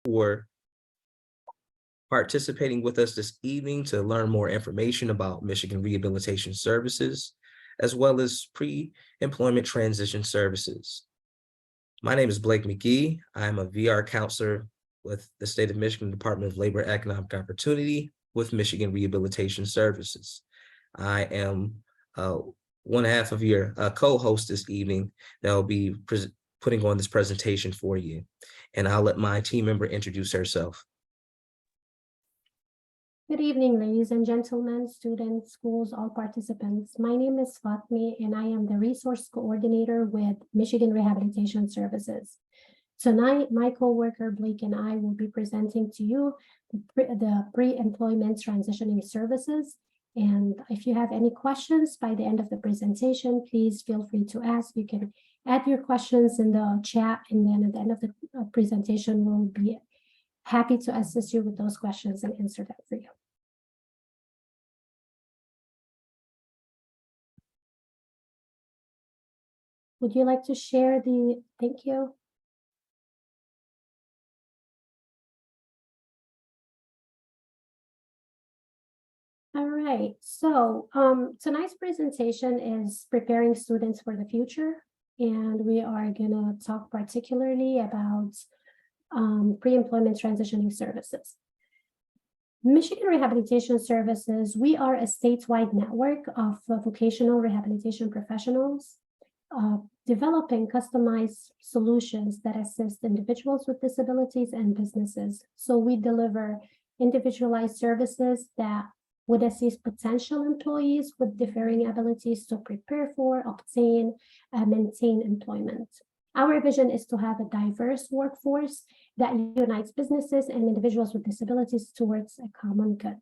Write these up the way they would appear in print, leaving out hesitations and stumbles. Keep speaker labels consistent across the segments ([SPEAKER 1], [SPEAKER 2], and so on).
[SPEAKER 1] for participating with us this evening to learn more information about Michigan Rehabilitation Services, as well as pre-employment transition services. My name is Blake McGee. I'm a VR counselor with the State of Michigan Department of Labor and Economic Opportunity with Michigan Rehabilitation Services. I am one half of your co-host this evening that will be putting on this presentation for you. And I'll let my team member introduce herself.
[SPEAKER 2] Good evening, ladies and gentlemen, students, schools, all participants. My name is Fatmi, and I am the resource coordinator with Michigan Rehabilitation Services. Tonight, my coworker Blake and I will be presenting to you the pre-employment transitioning services. And if you have any questions by the end of the presentation, please feel free to ask. You can add your questions in the chat, and then at the end of the presentation, we'll be happy to assist you with those questions and answer that for you. Would you like to share the, thank you. All right, so tonight's presentation is preparing students for the future, and we are gonna talk particularly about pre-employment transitioning services. Michigan Rehabilitation Services, we are a statewide network of vocational rehabilitation professionals developing customized solutions that assist individuals with disabilities and businesses. So we deliver individualized services that would assist potential employees with differing abilities to prepare for, obtain, and maintain employment. Our vision is to have a diverse workforce that unites businesses and individuals with disabilities towards a common good.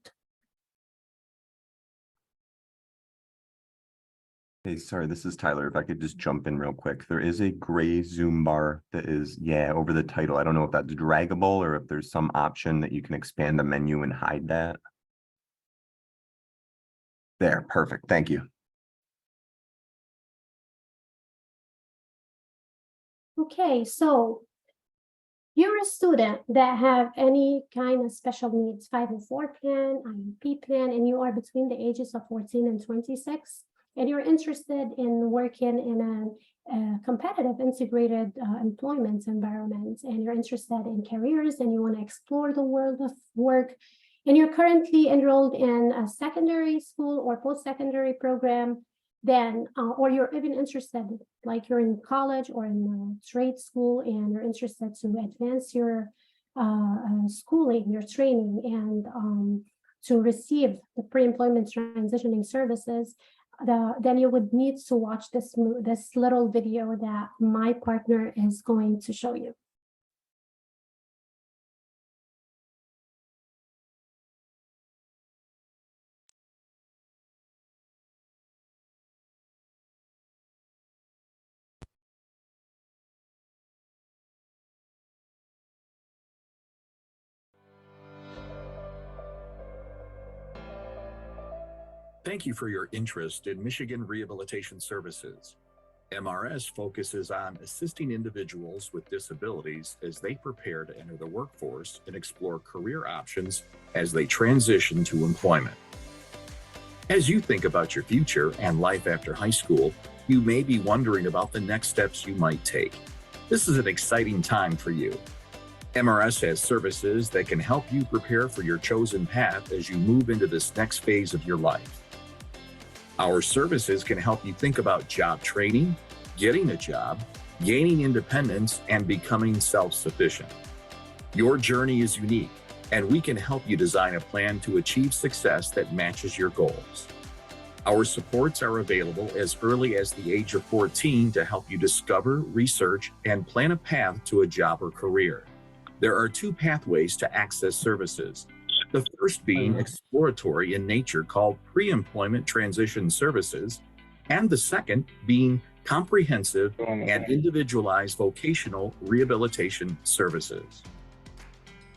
[SPEAKER 3] Hey, sorry, this is Tyler. If I could just jump in real quick. There is a gray Zoom bar that is, over the title. I don't know if that's draggable or if there's some option that you can expand the menu and hide that. There, perfect. Thank you.
[SPEAKER 2] Okay, so you're a student that have any kind of special needs, 504 plan, IEP plan, and you are between the ages of 14 and 26, and you're interested in working in a competitive integrated employment environment, and you're interested in careers and you want to explore the world of work, and you're currently enrolled in a secondary school or post-secondary program, then, or you're even interested, like you're in college or in trade school and you're interested to advance your schooling, your training, and to receive the pre-employment transitioning services, then you would need to watch this little video that my partner is going to show you.
[SPEAKER 4] Thank you for your interest in Michigan Rehabilitation Services. MRS focuses on assisting individuals with disabilities as they prepare to enter the workforce and explore career options as they transition to employment. As you think about your future and life after high school, you may be wondering about the next steps you might take. This is an exciting time for you. MRS has services that can help you prepare for your chosen path as you move into this next phase of your life. Our services can help you think about job training, getting a job, gaining independence, and becoming self-sufficient. Your journey is unique, and we can help you design a plan to achieve success that matches your goals. Our supports are available as early as the age of 14 to help you discover, research, and plan a path to a job or career. There are two pathways to access services. The first being exploratory in nature, called pre-employment transition services, and the second being comprehensive and individualized vocational rehabilitation services.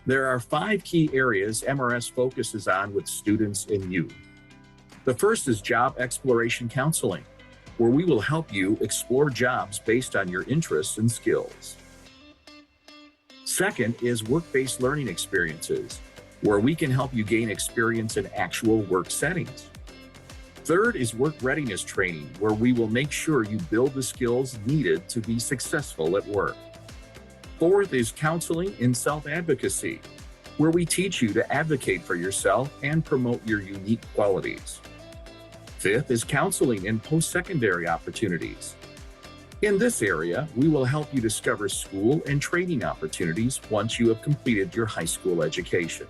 [SPEAKER 4] There are 5 key areas MRS focuses on with students and youth. The first is job exploration counseling, where we will help you explore jobs based on your interests and skills. Second is work-based learning experiences, where we can help you gain experience in actual work settings. Third is work readiness training, where we will make sure you build the skills needed to be successful at work. Fourth is counseling in self-advocacy, where we teach you to advocate for yourself and promote your unique qualities. Fifth is counseling in post-secondary opportunities. In this area, we will help you discover school and training opportunities once you have completed your high school education.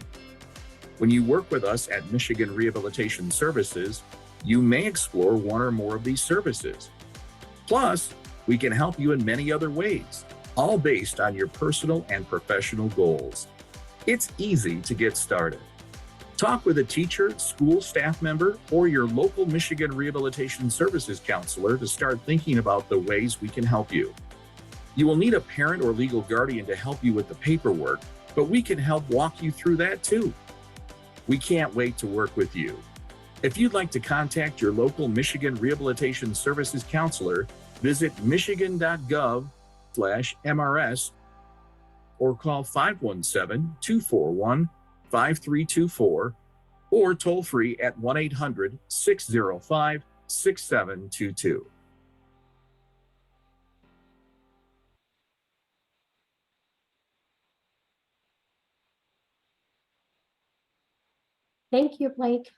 [SPEAKER 4] When you work with us at Michigan Rehabilitation Services, you may explore one or more of these services. Plus, we can help you in many other ways, all based on your personal and professional goals. It's easy to get started. Talk with a teacher, school staff member, or your local Michigan Rehabilitation Services counselor to start thinking about the ways we can help you. You will need a parent or legal guardian to help you with the paperwork, but we can help walk you through that too. We can't wait to work with you. If you'd like to contact your local Michigan Rehabilitation Services counselor, visit michigan.gov/MRS or call 517-241-5324 or toll free at 1-800-605-6722.
[SPEAKER 2] Thank you, Blake.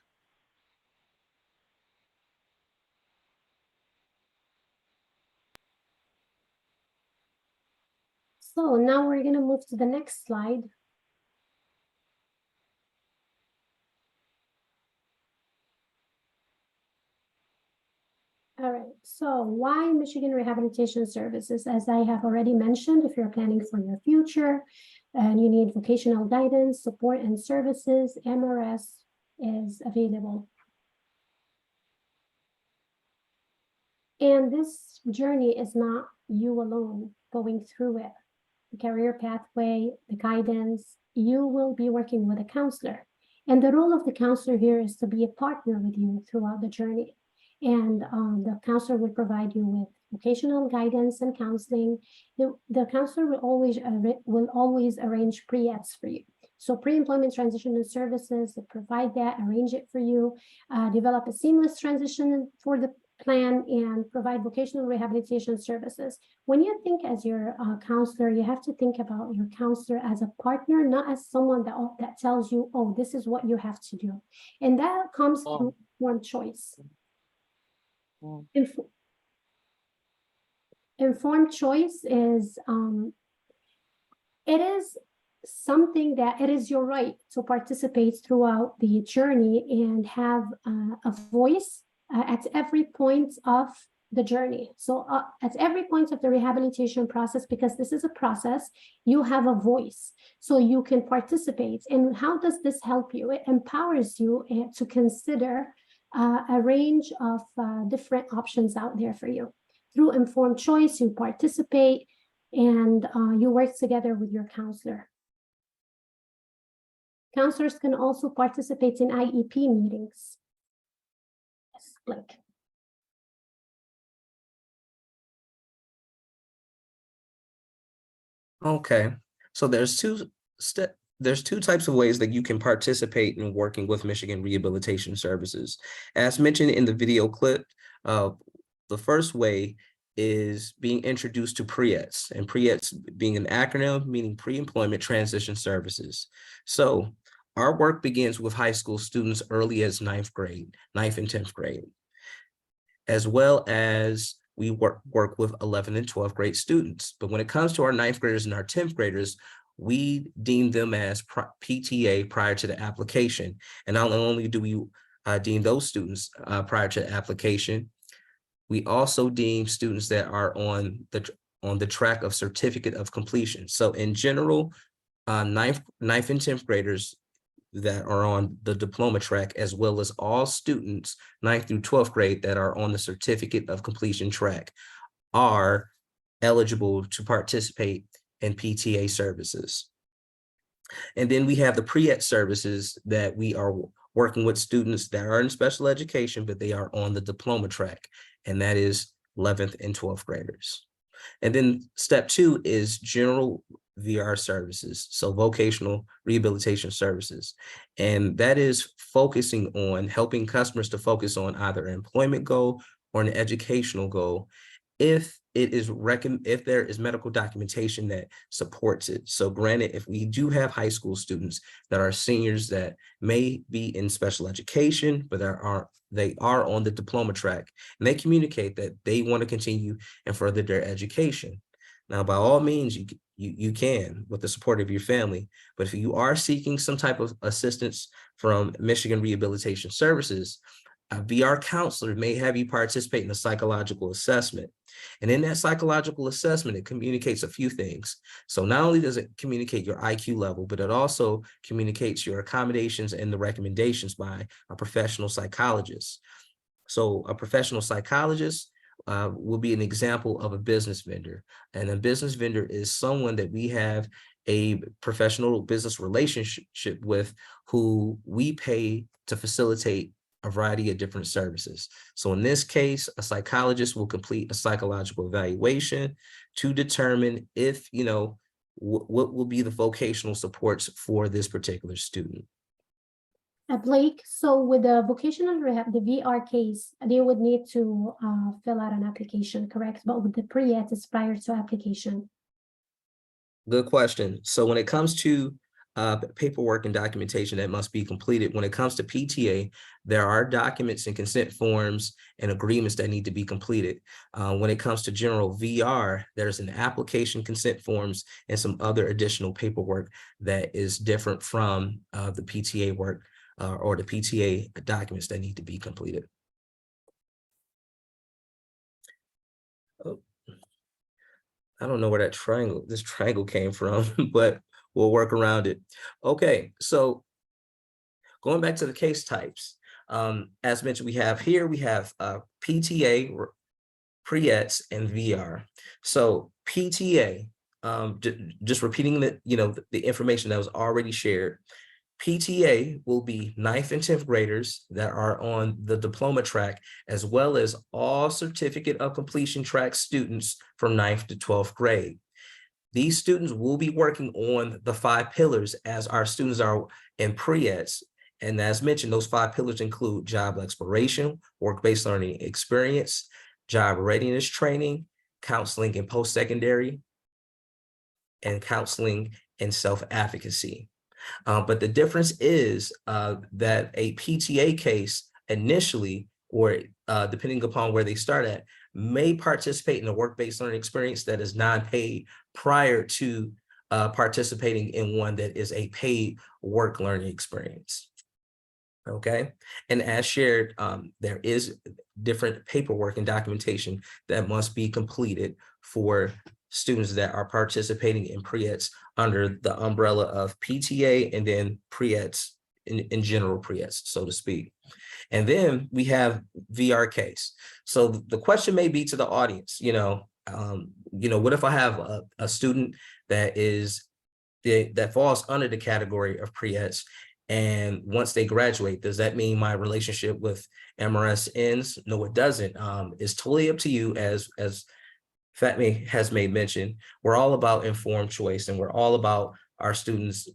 [SPEAKER 2] So now we're going to move to the next slide. All right, so why Michigan Rehabilitation Services? As I have already mentioned, if you're planning for your future and you need vocational guidance, support, and services, MRS is available. And this journey is not you alone going through it. The career pathway, the guidance, you will be working with a counselor. And the role of the counselor here is to be a partner with you throughout the journey. And the counselor will provide you with vocational guidance and counseling. The counselor will always arrange pre-ETS for you. So pre-employment transition and services, provide that, arrange it for you, develop a seamless transition for the plan, and provide vocational rehabilitation services. When you think as your counselor, you have to think about your counselor as a partner, not as someone that tells you, oh, this is what you have to do. And that comes through informed choice. Informed choice is, it is something that it is your right to participate throughout the journey and have a voice at every point of the journey. So at every point of the rehabilitation process, because this is a process, you have a voice, so you can participate. And how does this help you? It empowers you to consider a range of different options out there for you. Through informed choice, you participate and you work together with your counselor. Counselors can also participate in IEP meetings. Yes, Blake.
[SPEAKER 1] Okay, so there's two types of ways that you can participate in working with Michigan Rehabilitation Services. As mentioned in the video clip, the first way is being introduced to pre-ETS, and pre-ETS being an acronym meaning pre-employment transition services. So our work begins with high school students early as 9th and 10th grade, as well as we work with 11th and 12th grade students. But when it comes to our 9th graders and our 10th graders, we deem them as PTA prior to the application. And not only do we deem those students prior to the application, we also deem students that are on the track of certificate of completion. So in general, 9th and 10th graders that are on the diploma track, as well as all students 9th through 12th grade that are on the certificate of completion track, are eligible to participate in PTA services. And then we have the pre-ETS services that we are working with students that are in special education, but they are on the diploma track, and that is 11th and 12th graders. And then step 2 is general VR services, so vocational rehabilitation services. And that is focusing on helping customers to focus on either an employment goal or an educational goal if if there is medical documentation that supports it. So granted, if we do have high school students that are seniors that may be in special education, but they are on the diploma track, and they communicate that they want to continue and further their education. Now, by all means, you can with the support of your family, but if you are seeking some type of assistance from Michigan Rehabilitation Services, a VR counselor may have you participate in a psychological assessment. And in that psychological assessment, it communicates a few things. So not only does it communicate your IQ level, but it also communicates your accommodations and the recommendations by a professional psychologist. So a professional psychologist will be an example of a business vendor. And a business vendor is someone that we have a professional business relationship with, who we pay to facilitate a variety of different services. So in this case, a psychologist will complete a psychological evaluation to determine if, what will be the vocational supports for this particular student.
[SPEAKER 2] Blake, so with the vocational rehab, the VR case, they would need to fill out an application, correct? But with the pre-EDS, it's prior to application.
[SPEAKER 1] Good question. So when it comes to paperwork and documentation that must be completed, when it comes to PTA, there are documents and consent forms and agreements that need to be completed. When it comes to general VR, there's an application, consent forms, and some other additional paperwork that is different from the PTA work or the PTA documents that need to be completed. Oh, I don't know where this triangle came from, but we'll work around it. Okay, so going back to the case types, as mentioned, we have PTA, pre-EDS, and VR. So PTA, just repeating the information that was already shared. PTA will be 9th and 10th graders that are on the diploma track, as well as all certificate of completion track students from 9th to 12th grade. These students will be working on the 5 pillars as our students are in pre-EDS. And as mentioned, those 5 pillars include job exploration, work-based learning experience, job readiness training, counseling and post-secondary, and counseling and self-advocacy. But the difference is that a PTA case initially, or depending upon where they start at, may participate in a work-based learning experience that is non-paid prior to participating in one that is a paid work learning experience. Okay, and as shared, there is different paperwork and documentation that must be completed for students that are participating in pre-EDS under the umbrella of PTA and then pre-EDS in general pre-EDS, so to speak. And then we have VR case. So the question may be to the audience, what if I have a student that falls under the category of pre-EDS, and once they graduate, does that mean my relationship with MRS ends? No, it doesn't. It's totally up to you. As Fatmi has made mention, we're all about informed choice, and we're all about our students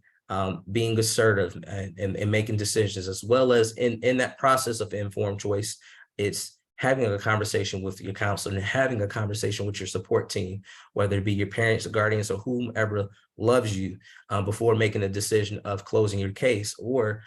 [SPEAKER 1] being assertive and making decisions, as well as in that process of informed choice, it's having a conversation with your counselor and having a conversation with your support team, whether it be your parents or guardians or whomever loves you, before making a decision of closing your case or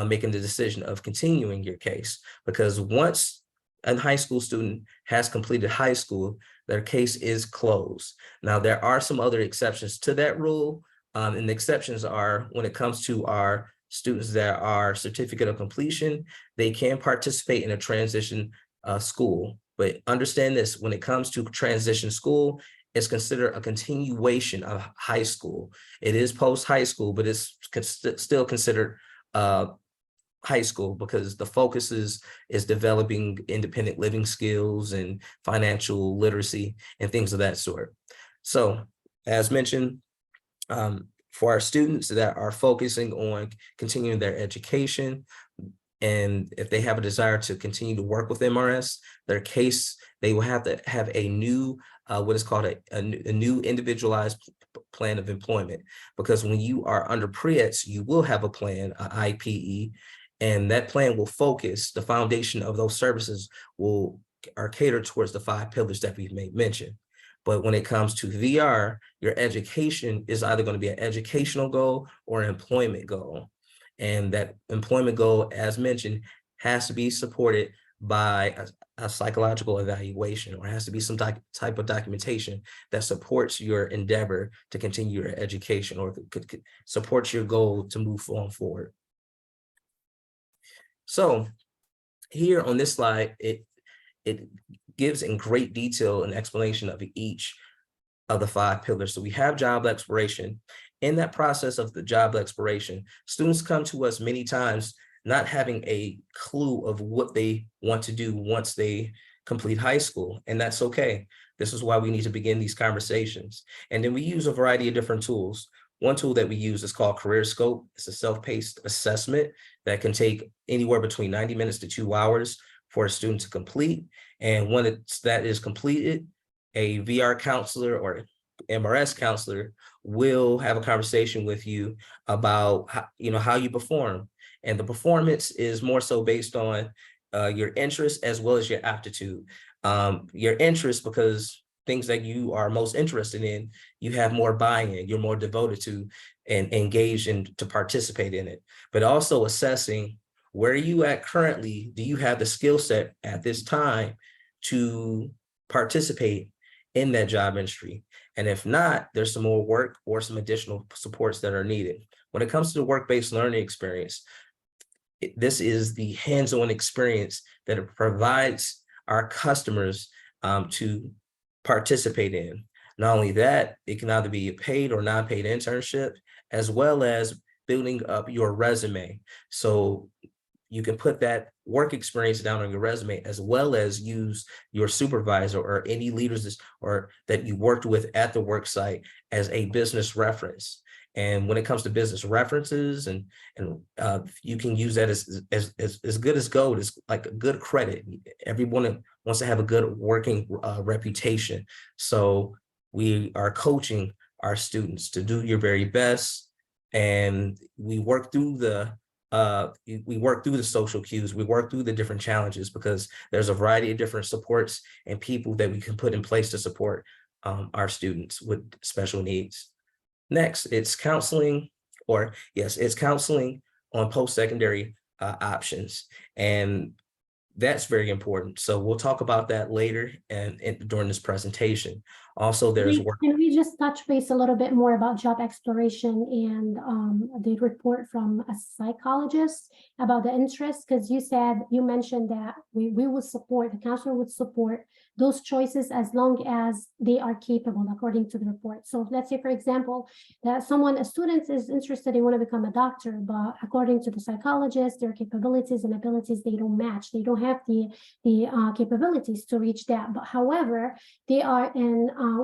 [SPEAKER 1] making the decision of continuing your case. Because once a high school student has completed high school, their case is closed. Now, there are some other exceptions to that rule. And the exceptions are when it comes to our students that are certificate of completion, they can participate in a transition school. But understand this, when it comes to transition school, it's considered a continuation of high school. It is post-high school, but it's still considered high school because the focus is developing independent living skills and financial literacy and things of that sort. So as mentioned, for our students that are focusing on continuing their education, and if they have a desire to continue to work with MRS, their case, they will have to have a new, what is called a new individualized plan of employment, because when you are under pre-ETS, you will have a plan, a IPE, and that plan will focus, the foundation of those services are catered towards the 5 pillars that we've made mention. But when it comes to VR, your education is either going to be an educational goal or an employment goal. And that employment goal, as mentioned, has to be supported by a psychological evaluation, or has to be some type of documentation that supports your endeavor to continue your education, or could supports your goal to move on forward. So here on this slide, it gives in great detail an explanation of each of the 5 pillars. So we have job exploration. In that process of the job exploration, students come to us many times not having a clue of what they want to do once they complete high school, and that's okay. This is why we need to begin these conversations. And then we use a variety of different tools. One tool that we use is called CareerScope. It's a self-paced assessment that can take anywhere between 90 minutes to 2 hours for a student to complete. And when that is completed, a VR counselor or MRS counselor will have a conversation with you about how you perform. And the performance is more so based on your interest as well as your aptitude. Your interest, because things that you are most interested in, you have more buy-in, you're more devoted to and engaged in to participate in it. But also assessing where are you at currently, do you have the skill set at this time to participate in that job industry? And if not, there's some more work or some additional supports that are needed. When it comes to the work-based learning experience, this is the hands-on experience that it provides our customers to participate in. Not only that, it can either be a paid or non-paid internship, as well as building up your resume. So you can put that work experience down on your resume, as well as use your supervisor or any leaders or that you worked with at the work site as a business reference. And when it comes to business references, and you can use that as good as gold, as like a good credit. Everyone wants to have a good working reputation. So we are coaching our students to do your very best, and we work through the social cues, we work through the different challenges, because there's a variety of different supports and people that we can put in place to support our students with special needs. Next, it's counseling, it's counseling on post-secondary options, and that's very important. So we'll talk about that later and during this presentation. Also, there's work.
[SPEAKER 2] Can we just touch base a little bit more about job exploration and the report from a psychologist about the interest? Because you mentioned that we would support, the counselor would support those choices as long as they are capable, according to the report. So let's say, for example, that a student is interested, they want to become a doctor, but according to the psychologist, their capabilities and abilities, they don't match. They don't have the capabilities to reach that. But however, they are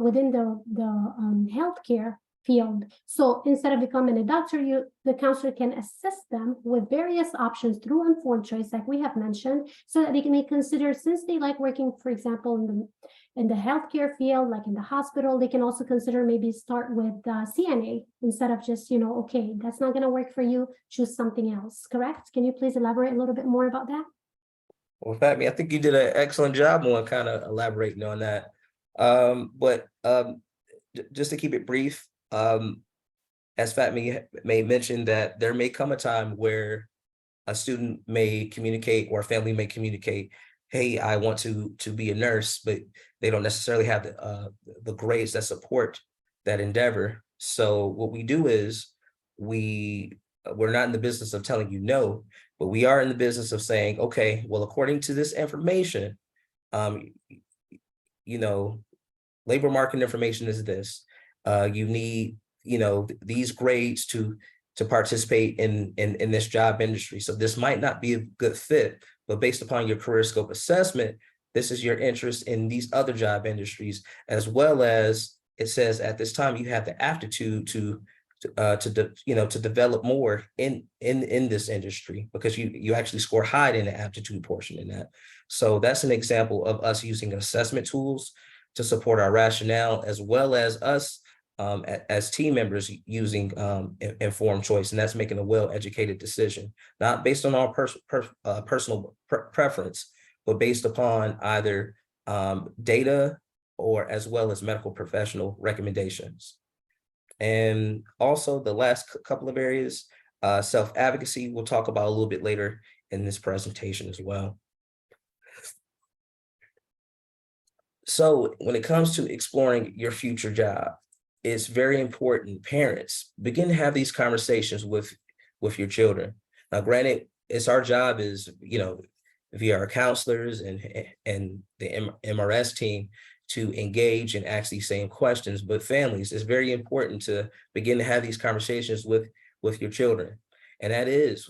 [SPEAKER 2] within the healthcare field. So instead of becoming a doctor, the counselor can assist them with various options through informed choice, like we have mentioned, so that they can consider, since they like working, for example, in the healthcare field, like in the hospital, they can also consider maybe start with CNA instead of just, okay, that's not going to work for you, choose something else. Correct? Can you please elaborate a little bit more about that?
[SPEAKER 1] Well, Fatmi, I think you did an excellent job on kind of elaborating on that. Just to keep it brief, as Fatmi may mention, that there may come a time where a student may communicate or a family may communicate, hey, I want to be a nurse, but they don't necessarily have the grades that support that endeavor. So what we do is we're not in the business of telling you no, but we are in the business of saying, okay, well, according to this information, labor market information is this. You need, these grades to participate in this job industry. So this might not be a good fit, but based upon your CareerScope assessment, this is your interest in these other job industries, as well as it says at this time you have the aptitude to develop more in this industry, because you actually score high in the aptitude portion in that. So that's an example of us using assessment tools to support our rationale, as well as us as team members using informed choice, and that's making a well-educated decision, not based on our personal preference, but based upon either data or as well as medical professional recommendations. And also the last couple of areas, self-advocacy, we'll talk about a little bit later in this presentation as well. So when it comes to exploring your future job, it's very important, parents, begin to have these conversations with your children. Now, granted, it's our job is, via our counselors and the MRS team to engage and ask these same questions, but families, it's very important to begin to have these conversations with your children. And that is,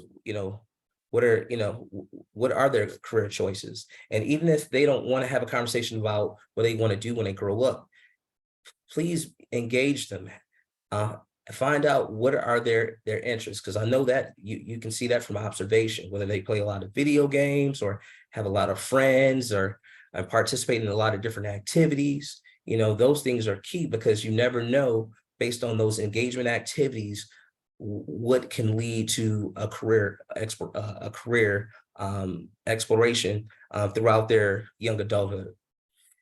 [SPEAKER 1] what are their career choices? And even if they don't want to have a conversation about what they want to do when they grow up, please engage them. Find out what are their interests, because I know that you can see that from observation, whether they play a lot of video games or have a lot of friends or participate in a lot of different activities. Those things are key, because you never know, based on those engagement activities, what can lead to a career exploration throughout their young adulthood.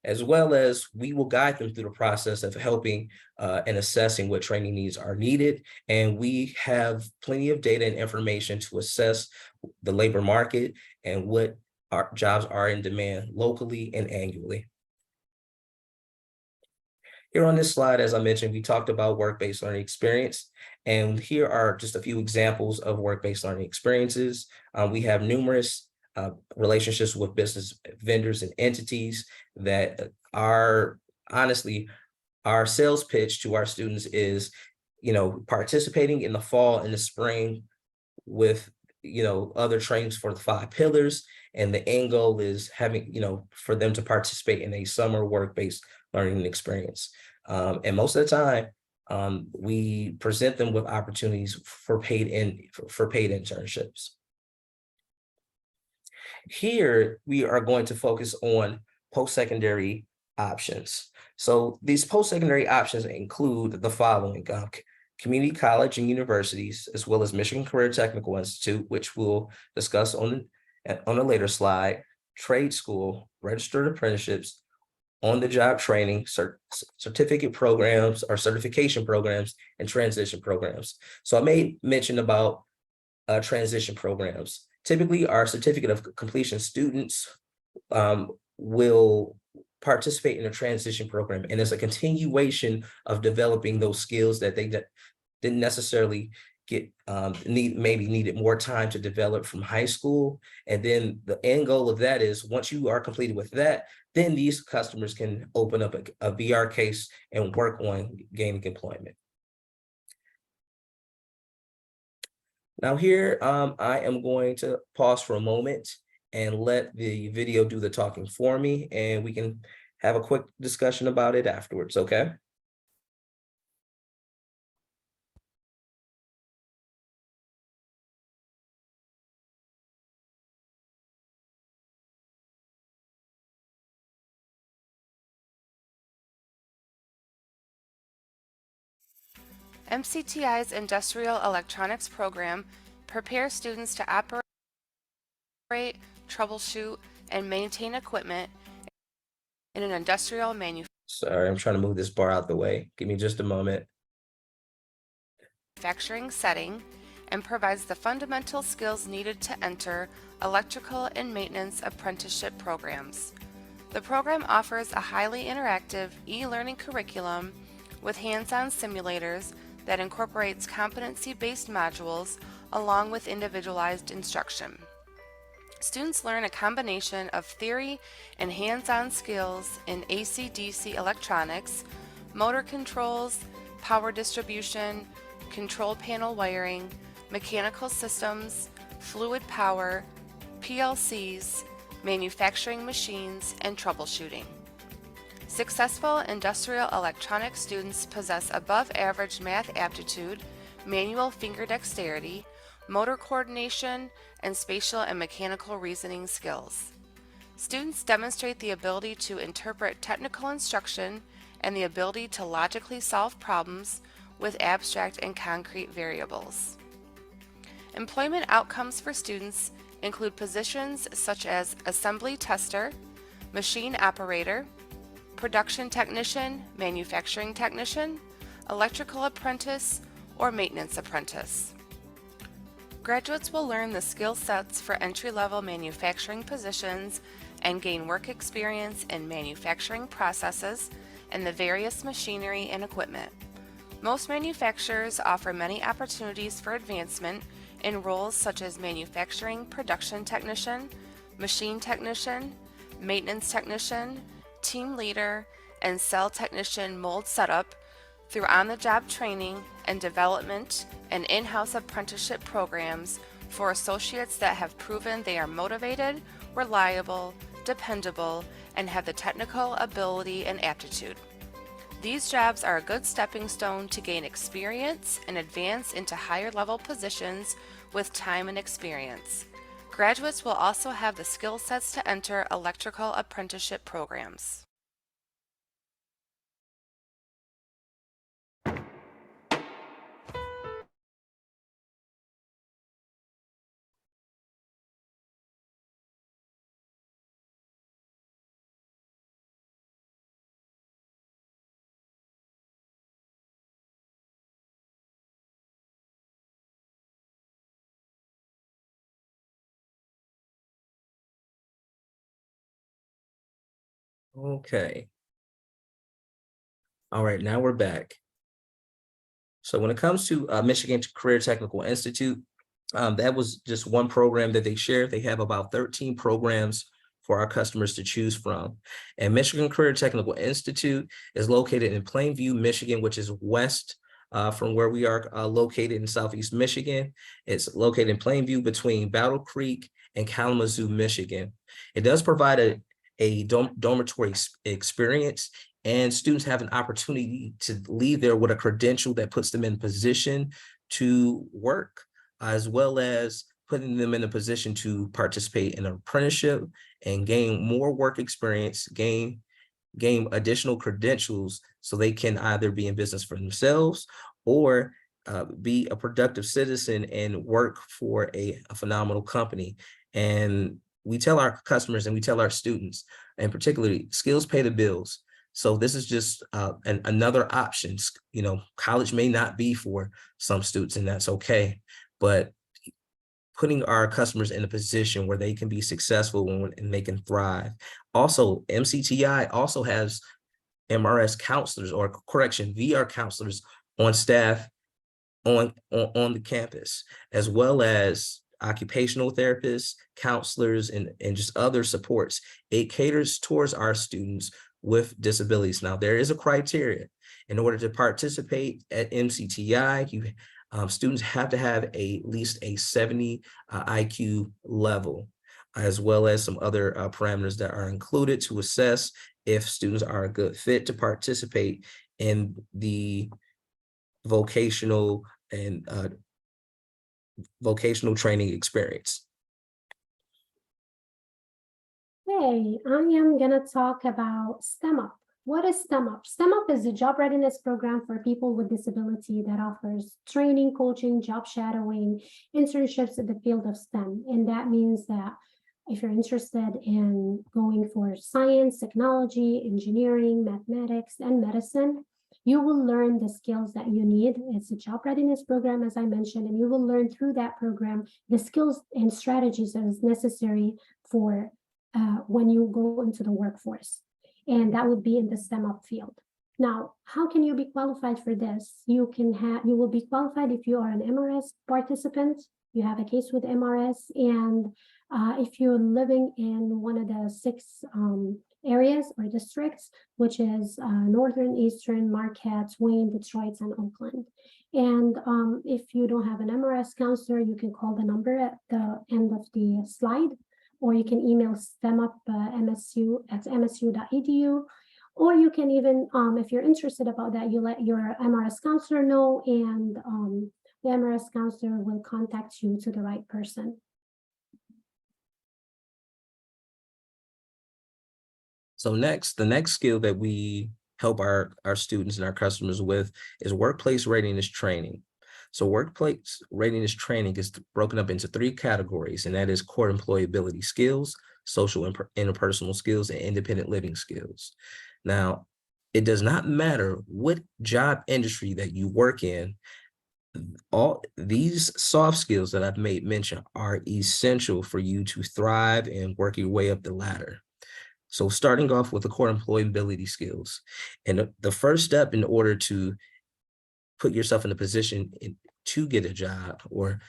[SPEAKER 1] As well as we will guide them through the process of helping and assessing what training needs are needed. And we have plenty of data and information to assess the labor market and what our jobs are in demand locally and annually. Here on this slide, as I mentioned, we talked about work-based learning experience. And here are just a few examples of work-based learning experiences. We have numerous relationships with business vendors and entities that are honestly, our sales pitch to our students is, participating in the fall and the spring with, other trainings for the 5 pillars. And the end goal is having, for them to participate in a summer work-based learning experience. And most of the time, we present them with opportunities for paid internships. Here, we are going to focus on post-secondary options. So these post-secondary options include the following: community college and universities, as well as Michigan Career Technical Institute, which we'll discuss on a later slide, trade school, registered apprenticeships, on-the-job training, certificate programs or certification programs, and transition programs. So I made mention about transition programs. Typically, our certificate of completion students will participate in a transition program, and it's a continuation of developing those skills that they didn't necessarily get needed more time to develop from high school. And then the end goal of that is, once you are completed with that, then these customers can open up a VR case and work on gaining employment. Now here, I am going to pause for a moment and let the video do the talking for me, and we can have a quick discussion about it afterwards, okay?
[SPEAKER 5] MCTI's Industrial Electronics program prepares students to operate, troubleshoot, and maintain equipment in an industrial
[SPEAKER 1] Sorry, I'm trying to move this bar out the way. Give me just a moment.
[SPEAKER 5] manufacturing setting, and provides the fundamental skills needed to enter electrical and maintenance apprenticeship programs. The program offers a highly interactive e-learning curriculum with hands-on simulators that incorporates competency-based modules along with individualized instruction. Students learn a combination of theory and hands-on skills in AC/DC electronics, motor controls, power distribution, control panel wiring, mechanical systems, fluid power, PLCs, manufacturing machines, and troubleshooting. Successful industrial electronics students possess above-average math aptitude, manual finger dexterity, motor coordination, and spatial and mechanical reasoning skills. Students demonstrate the ability to interpret technical instruction and the ability to logically solve problems with abstract and concrete variables. Employment outcomes for students include positions such as assembly tester, machine operator, production technician, manufacturing technician, electrical apprentice, or maintenance apprentice. Graduates will learn the skill sets for entry-level manufacturing positions and gain work experience in manufacturing processes and the various machinery and equipment. Most manufacturers offer many opportunities for advancement in roles such as manufacturing production technician, machine technician, maintenance technician, team leader, and cell technician mold setup through on-the-job training and development and in-house apprenticeship programs for associates that have proven they are motivated, reliable, dependable, and have the technical ability and aptitude. These jobs are a good stepping stone to gain experience and advance into higher level positions with time and experience. Graduates will also have the skill sets to enter electrical apprenticeship programs.
[SPEAKER 1] Okay. All right, now we're back. So when it comes to Michigan Career Technical Institute, that was just one program that they shared. They have about 13 programs for our customers to choose from. And Michigan Career Technical Institute is located in Plainview, Michigan, which is west from where we are located in Southeast Michigan. It's located in Plainview between Battle Creek and Kalamazoo, Michigan. It does provide a dormitory experience, and students have an opportunity to leave there with a credential that puts them in position to work, as well as putting them in a position to participate in an apprenticeship and gain more work experience, gain additional credentials so they can either be in business for themselves or be a productive citizen and work for a phenomenal company. And we tell our customers and we tell our students, and particularly, skills pay the bills. So this is just another option. You know, college may not be for some students, and that's okay, but putting our customers in a position where they can be successful and they can thrive. Also, MCTI also has MRS counselors, or correction, VR counselors on staff on the campus, as well as occupational therapists, counselors, and just other supports. It caters towards our students with disabilities. Now, there is a criteria. In order to participate at MCTI, students have to have at least a 70 IQ level, as well as some other parameters that are included to assess if students are a good fit to participate in the vocational and vocational training experience.
[SPEAKER 2] Hey, I am gonna talk about STEM Up. What is STEM Up? STEM Up is a job readiness program for people with disability that offers training, coaching, job shadowing, internships in the field of STEM. And that means that if you're interested in going for science, technology, engineering, mathematics, and medicine, you will learn the skills that you need. It's a job readiness program, as I mentioned, and you will learn through that program the skills and strategies that is necessary for when you go into the workforce. And that would be in the STEM Up field. Now, how can you be qualified for this? You will be qualified if you are an MRS participant, you have a case with MRS, and if you're living in one of the 6 areas or districts, which is Northern, Eastern, Marquette, Wayne, Detroit, and Oakland. And if you don't have an MRS counselor, you can call the number at the end of the slide, or you can email stemup@msu.edu, or you can even, if you're interested about that, you let your MRS counselor know, and the MRS counselor will contact you to the right person.
[SPEAKER 1] So next, the next skill that we help our students and our customers with is workplace readiness training. So workplace readiness training is broken up into 3 categories, and that is core employability skills, social and interpersonal skills, and independent living skills. Now, it does not matter what job industry that you work in, all these soft skills that I've made mention are essential for you to thrive and work your way up the ladder. So starting off with the core employability skills, and the first step in order to put yourself in a position to get a job or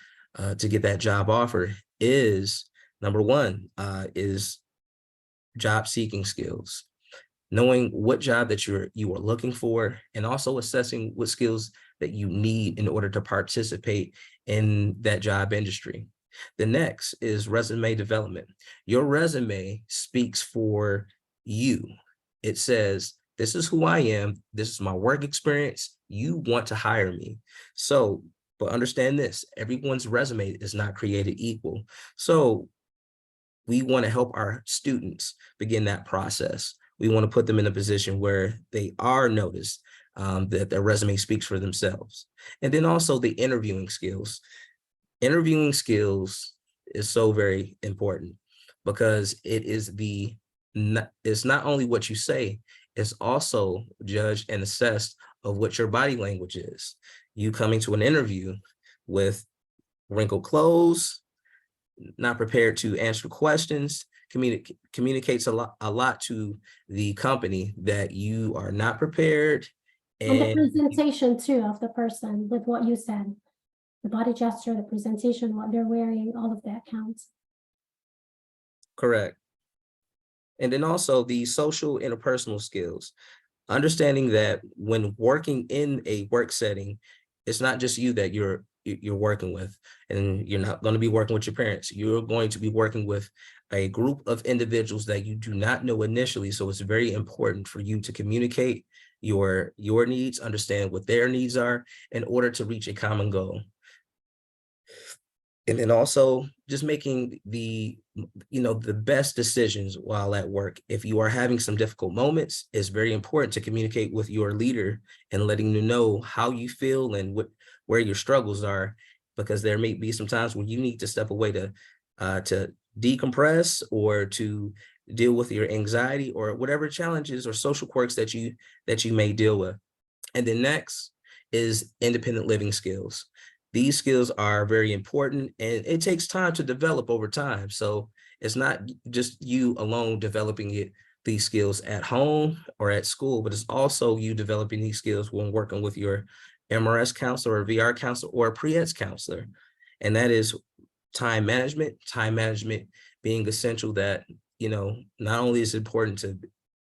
[SPEAKER 1] to get that job offer is, number one, is job seeking skills. Knowing what job that you are looking for, and also assessing what skills that you need in order to participate in that job industry. The next is resume development. Your resume speaks for you. It says, this is who I am. This is my work experience. You want to hire me. So, but understand this, everyone's resume is not created equal. So we want to help our students begin that process. We want to put them in a position where they are noticed, that their resume speaks for themselves. And then also the interviewing skills. Interviewing skills is so very important because it's not only what you say, it's also judged and assessed of what your body language is. You coming to an interview with wrinkled clothes, not prepared to answer questions, communicates a lot to the company that you are not prepared.
[SPEAKER 2] And the presentation too of the person with what you said, the body gesture, the presentation, what they're wearing, all of that counts.
[SPEAKER 1] Correct. And then also the social interpersonal skills, understanding that when working in a work setting, it's not just you that you're working with, and you're not going to be working with your parents. You're going to be working with a group of individuals that you do not know initially. So it's very important for you to communicate your needs, understand what their needs are in order to reach a common goal. And then also just making the best decisions while at work. If you are having some difficult moments, it's very important to communicate with your leader and letting them know how you feel and where your struggles are, because there may be some times when you need to step away to decompress or to deal with your anxiety or whatever challenges or social quirks that you may deal with. And then next is independent living skills. These skills are very important, and it takes time to develop over time. So it's not just you alone developing these skills at home or at school, but it's also you developing these skills when working with your MRS counselor or VR counselor or a pre-eds counselor. And that is time management being essential, that, not only is it important to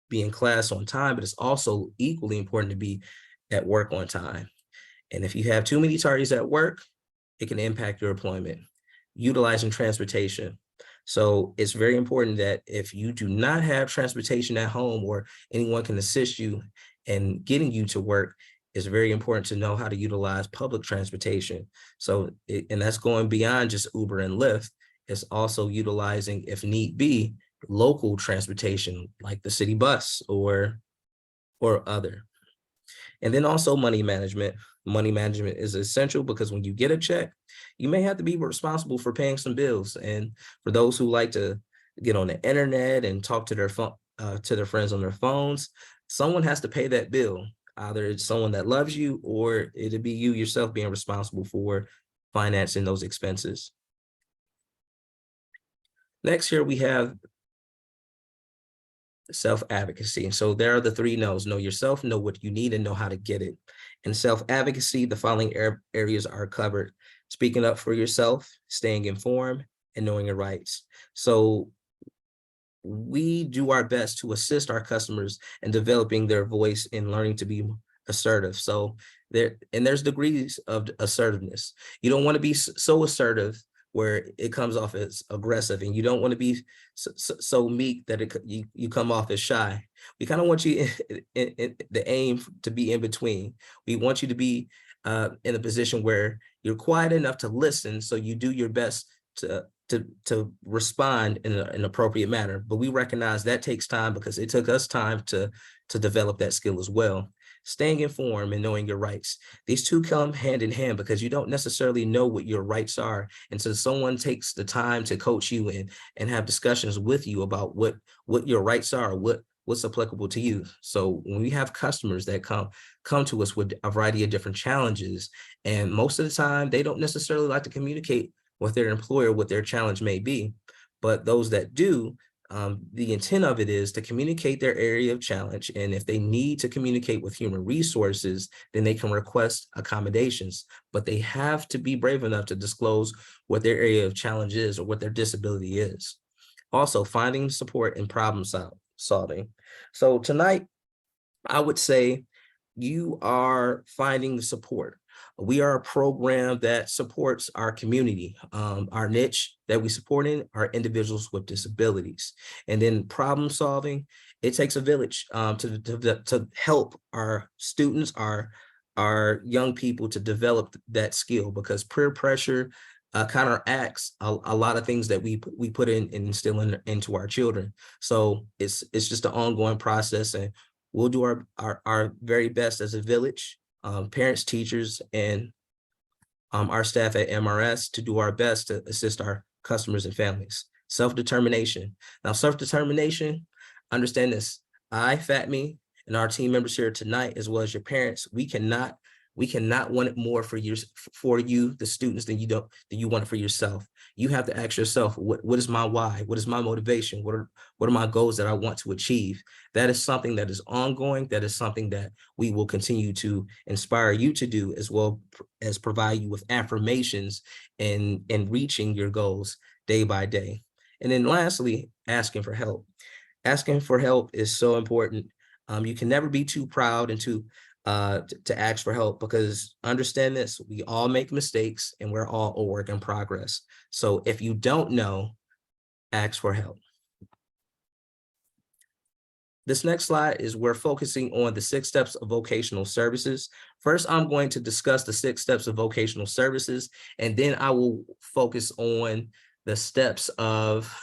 [SPEAKER 1] be in class on time, but it's also equally important to be at work on time. And if you have too many tardies at work, it can impact your employment. Utilizing transportation. So it's very important that if you do not have transportation at home or anyone can assist you in getting you to work, it's very important to know how to utilize public transportation. So, and that's going beyond just Uber and Lyft. It's also utilizing, if need be, local transportation like the city bus or other. And then also money management. Money management is essential because when you get a check, you may have to be responsible for paying some bills. And for those who like to get on the internet and talk to their friends on their phones, someone has to pay that bill. Either it's someone that loves you, or it'll be you yourself being responsible for financing those expenses. Next, here we have self-advocacy. So there are the 3 knows: know yourself, know what you need, and know how to get it. In self-advocacy, the following areas are covered: speaking up for yourself, staying informed, and knowing your rights. So we do our best to assist our customers in developing their voice and learning to be assertive. So there's degrees of assertiveness. You don't want to be so assertive where it comes off as aggressive, and you don't want to be so meek that you come off as shy. We kind of want you in the aim to be in between. We want you to be in a position where you're quiet enough to listen, so you do your best to to respond in an appropriate manner. But we recognize that takes time because it took us time to develop that skill as well. Staying informed and knowing your rights. These two come hand in hand because you don't necessarily know what your rights are until someone takes the time to coach you and have discussions with you about what your rights are, what's applicable to you. So when we have customers that come to us with a variety of different challenges, and most of the time they don't necessarily like to communicate with their employer what their challenge may be, but those that do, the intent of it is to communicate their area of challenge. And if they need to communicate with human resources, then they can request accommodations, but they have to be brave enough to disclose what their area of challenge is or what their disability is. Also, finding support and problem solving. So tonight, I would say you are finding the support. We are a program that supports our community. Our niche that we support in are individuals with disabilities. And then problem solving, it takes a village to help our students, our young people to develop that skill, because peer pressure counteracts a lot of things that we put in and instill into our children. So it's just an ongoing process, and we'll do our very best as a village, parents, teachers, and our staff at MRS to do our best to assist our customers and families. Self-determination. Now, self-determination, understand this. FATME, and our team members here tonight, as well as your parents, we cannot want it more for you, the students, than you want it for yourself. You have to ask yourself, what is my why? What is my motivation? What are my goals that I want to achieve? That is something that is ongoing. That is something that we will continue to inspire you to do, as well as provide you with affirmations and reaching your goals day by day. And then lastly, asking for help. Asking for help is so important. You can never be too proud and to ask for help, because understand this, we all make mistakes and we're all a work in progress. So if you don't know, ask for help. This next slide is we're focusing on the 6 steps of vocational services. First, I'm going to discuss the 6 steps of vocational services, and then I will focus on the steps of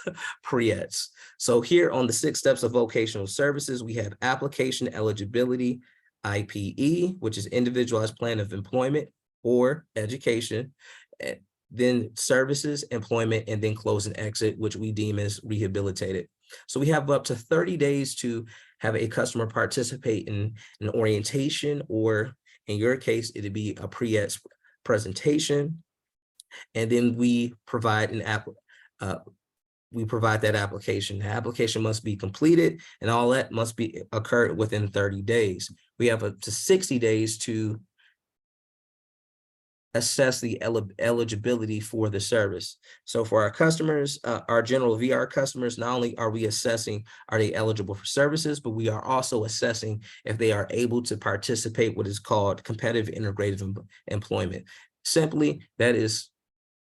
[SPEAKER 1] pre-eds. So here on the 6 steps of vocational services, we have application eligibility, IPE, which is individualized plan of employment or education, then services, employment, and then close and exit, which we deem as rehabilitated. So we have up to 30 days to have a customer participate in an orientation, or in your case, it'd be a pre-eds presentation. And then we provide that application. The application must be completed, and all that must be occurred within 30 days. We have up to 60 days to assess the eligibility for the service. So for our customers, our general VR customers, not only are we assessing, are they eligible for services, but we are also assessing if they are able to participate what is called competitive integrated employment. Simply, that is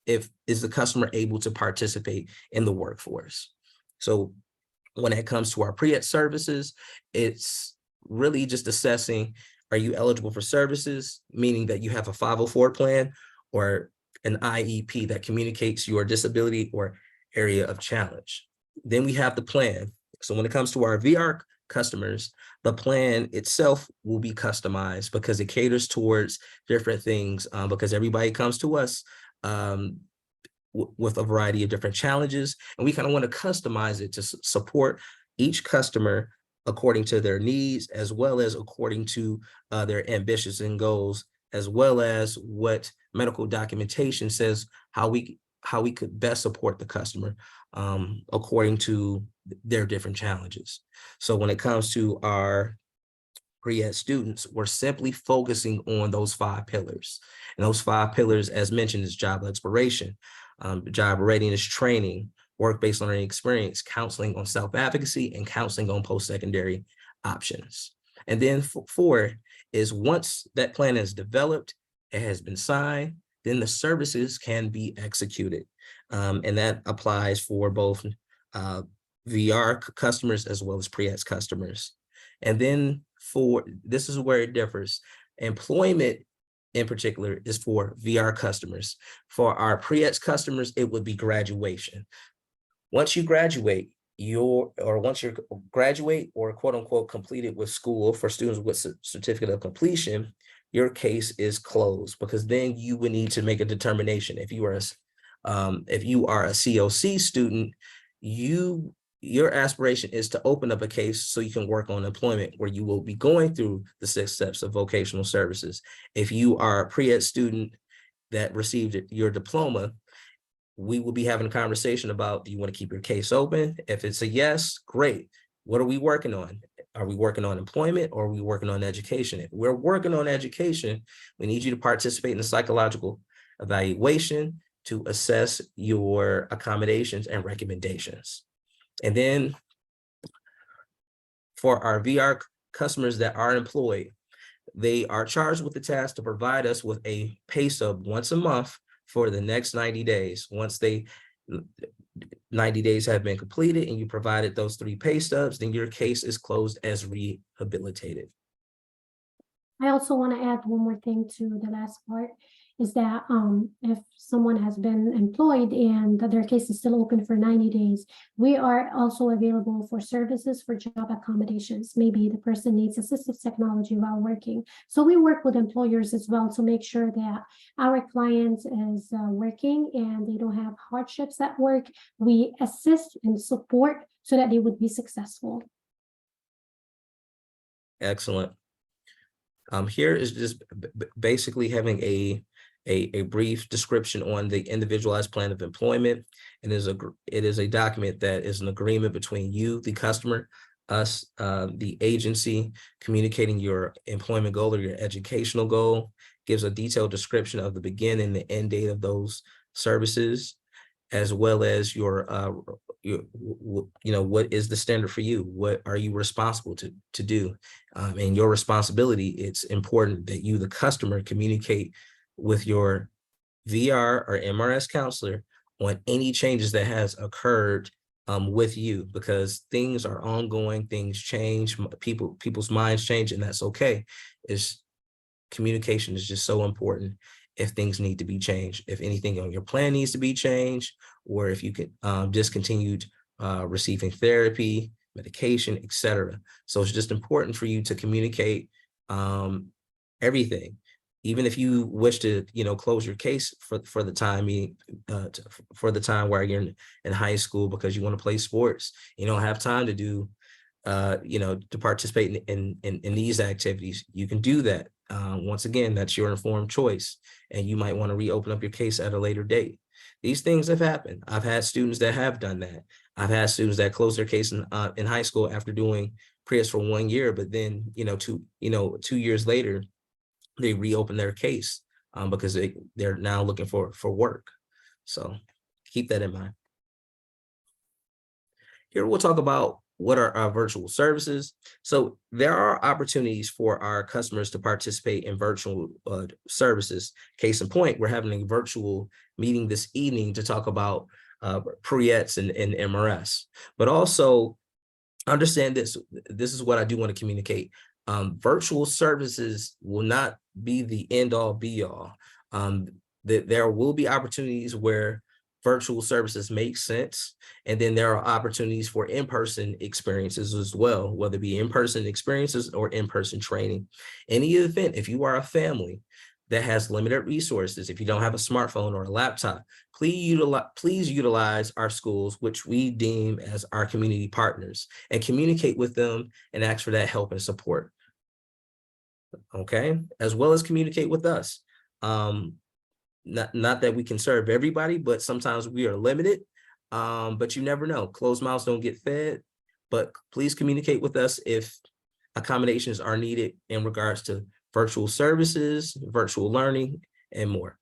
[SPEAKER 1] the customer able to participate in the workforce. So when it comes to our pre-ed services, it's really just assessing, are you eligible for services, meaning that you have a 504 plan or an IEP that communicates your disability or area of challenge. Then we have the plan. So when it comes to our VR customers, the plan itself will be customized because it caters towards different things, because everybody comes to us with a variety of different challenges, and we kind of want to customize it to support each customer according to their needs, as well as according to their ambitions and goals, as well as what medical documentation says how we could best support the customer according to their different challenges. So when it comes to our pre-ed students, we're simply focusing on those 5 pillars. And those 5 pillars, as mentioned, is job exploration, job readiness training, work-based learning experience, counseling on self-advocacy, and counseling on post-secondary options. And then 4 is once that plan is developed, it has been signed, then the services can be executed. And that applies for both VR customers as well as pre-ed customers. And then this is where it differs. Employment in particular is for VR customers. For our pre-ed customers, it would be graduation. Once you graduate, once you graduate or quote unquote completed with school for students with certificate of completion, your case is closed, because then you would need to make a determination. If you are a COC student, your aspiration is to open up a case so you can work on employment, where you will be going through the 6 steps of vocational services. If you are a pre-ed student that received your diploma, we will be having a conversation about, do you want to keep your case open? If it's a yes, great. What are we working on? Are we working on employment, or are we working on education? If we're working on education, we need you to participate in the psychological evaluation to assess your accommodations and recommendations. And then for our VR customers that are employed, they are charged with the task to provide us with a pay stub once a month for the next 90 days. Once 90 days have been completed and you provided those 3 pay stubs, then your case is closed as rehabilitated.
[SPEAKER 2] I also want to add one more thing to the last part, is that if someone has been employed and that their case is still open for 90 days, we are also available for services for job accommodations. Maybe the person needs assistive technology while working. So we work with employers as well to make sure that our client is working and they don't have hardships at work. We assist and support so that they would be successful.
[SPEAKER 1] Excellent. Here is just basically having a brief description on the individualized plan of employment. And it is a document that is an agreement between you, the customer, us, the agency, communicating your employment goal or your educational goal, gives a detailed description of the begin and the end date of those services, as well as your what is the standard for you? What are you responsible to do? And your responsibility, it's important that you, the customer, communicate with your VR or MRS counselor on any changes that has occurred with you, because things are ongoing, things change, people's minds change, and that's okay. Communication is just so important. If things need to be changed, if anything on your plan needs to be changed, or if you can discontinued receiving therapy, medication, etc. So it's just important for you to communicate everything. Even if you wish to, close your case for the time where you're in high school because you want to play sports, you don't have time to do, to participate in these activities, you can do that. Once again, that's your informed choice, and you might want to reopen up your case at a later date. These things have happened. I've had students that have done that. I've had students that closed their case in high school after doing pre-eds for 1 year, but then 2 years later, they reopen their case because they're now looking for work. So keep that in mind. Here we'll talk about what are our virtual services. So there are opportunities for our customers to participate in virtual services. Case in point, we're having a virtual meeting this evening to talk about pre-eds and MRS, but also understand this is what I do want to communicate. Virtual services will not be the end all be all. There will be opportunities where virtual services make sense. And then there are opportunities for in-person experiences as well, whether it be in-person experiences or in-person training. Any event, if you are a family that has limited resources, if you don't have a smartphone or a laptop, please utilize our schools, which we deem as our community partners, and communicate with them and ask for that help and support. Okay, as well as communicate with us. Not that we can serve everybody, but sometimes we are limited, but you never know. Closed mouths don't get fed, but please communicate with us if accommodations are needed in regards to virtual services, virtual learning, and more.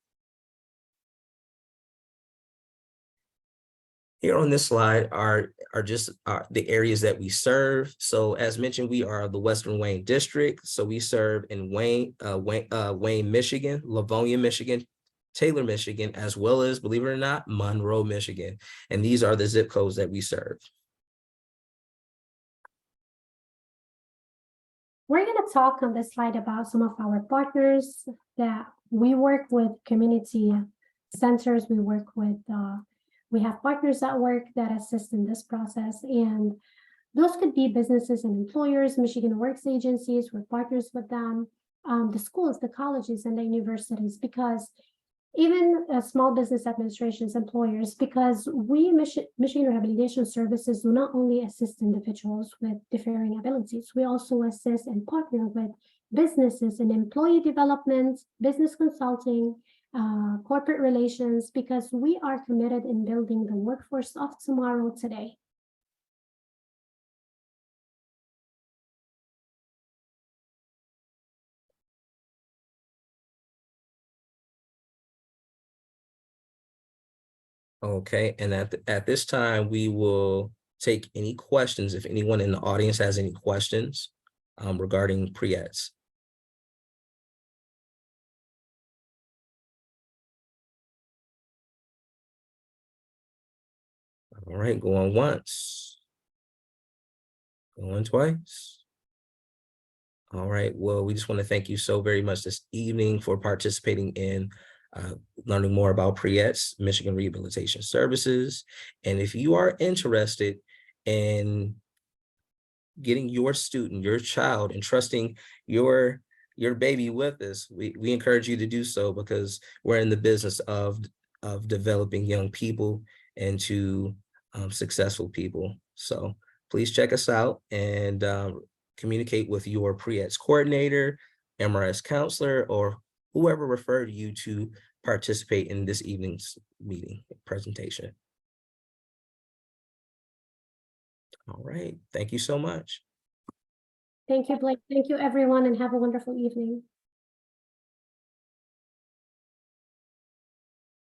[SPEAKER 1] Here on this slide are just the areas that we serve. So as mentioned, we are the Western Wayne District. So we serve in Wayne, Michigan, Livonia, Michigan, Taylor, Michigan, as well as, believe it or not, Monroe, Michigan. And these are the zip codes that we serve.
[SPEAKER 2] We're going to talk on this slide about some of our partners that we work with community centers, we work with, we have partners at work that assist in this process, and those could be businesses and employers. Michigan Works agencies, we're partners with them, the schools, the colleges, and the universities, because even small business administrations, employers, because we, Michigan Rehabilitation Services, do not only assist individuals with differing abilities, we also assist and partner with businesses in employee development, business consulting, corporate relations, because we are committed in building the workforce of tomorrow today.
[SPEAKER 1] Okay, and at this time, we will take any questions, if anyone in the audience has any questions regarding pre-eds. All right, going once. Going twice. All right, well, we just want to thank you so very much this evening for participating in learning more about pre-eds, Michigan Rehabilitation Services. And if you are interested in getting your student, your child, and trusting your baby with us, we encourage you to do so, because we're in the business of developing young people into successful people. So please check us out and communicate with your pre-eds coordinator, MRS counselor, or whoever referred you to participate in this evening's meeting presentation. All right, thank you so much.
[SPEAKER 2] Thank you, Blake. Thank you, everyone, and have a wonderful evening.